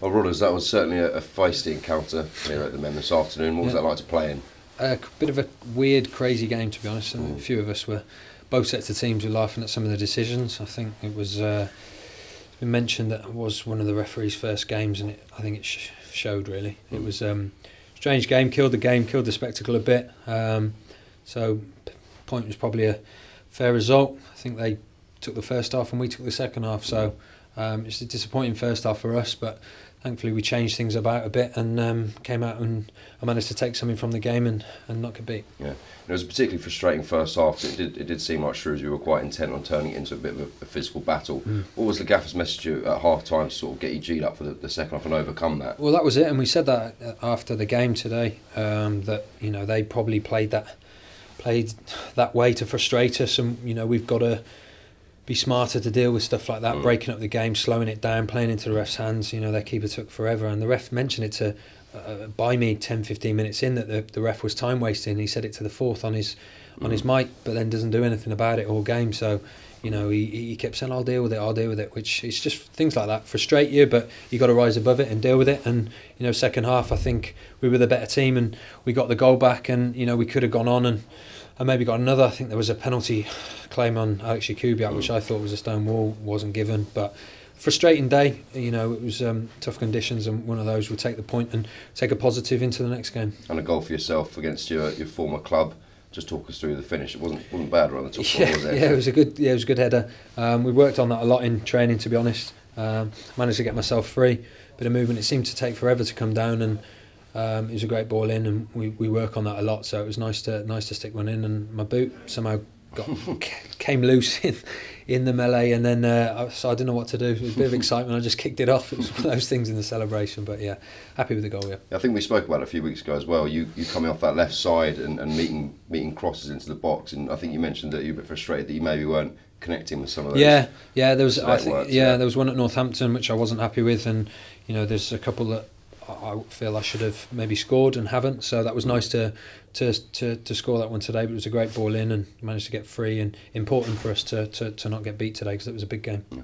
Well, Rodders, that was certainly a feisty encounter here at the Men this afternoon. What was that like to play in? A bit of a weird, crazy game, to be honest. And a few of us were, both sets of teams were laughing at some of the decisions. I think it was been mentioned that it was one of the referee's first games, and I think it showed really. It was strange game, killed the spectacle a bit. So point was probably a fair result. I think they took the first half and we took the second half. So it's a disappointing first half for us, but thankfully we changed things about a bit and came out and I managed to take something from the game and not get beat. Yeah, and it was a particularly frustrating first half. It did seem like Shrewsbury were quite intent on turning it into a bit of a physical battle. What was the gaffer's message to you at half time to sort of get you G'd up for the second half and overcome that? Well, that was it, and we said that after the game today, that they probably played that way to frustrate us, and we've got to be smarter to deal with stuff like that, breaking up the game, slowing it down, playing into the ref's hands. Their keeper took forever, and the ref mentioned it to by me 10-15 minutes in that the ref was time wasting. He said it to the fourth on his mic, but then doesn't do anything about it all game. So he kept saying, I'll deal with it, which it's just things like that frustrate you, but you got to rise above it and deal with it. And second half I think we were the better team and we got the goal back, and we could have gone on and maybe got another. I think there was a penalty claim on Alex Kubiak, which I thought was a stone wall, wasn't given. But frustrating day, it was tough conditions, and one of those. We'll take the point and take a positive into the next game. And a goal for yourself against your former club. Just talk us through the finish. It wasn't bad around the top corner, was it? Yeah, it was a good header. We worked on that a lot in training, to be honest. Managed to get myself free, bit of movement. It seemed to take forever to come down, and it was a great ball in, and we work on that a lot. So it was nice to stick one in, and my boot somehow came loose in the melee, and then so I didn't know what to do. It was a bit of excitement. I just kicked it off. It was one of those things in the celebration, but yeah, happy with the goal. Yeah, I think we spoke about it a few weeks ago as well. You coming off that left side and meeting crosses into the box, and I think you mentioned that you were a bit frustrated that you maybe weren't connecting with some of those. Yeah, there was. I think there was one at Northampton which I wasn't happy with, and there's a couple that I feel I should have maybe scored and haven't. So that was nice to score that one today. But it was a great ball in and managed to get free, and important for us to not get beat today because it was a big game. Yeah.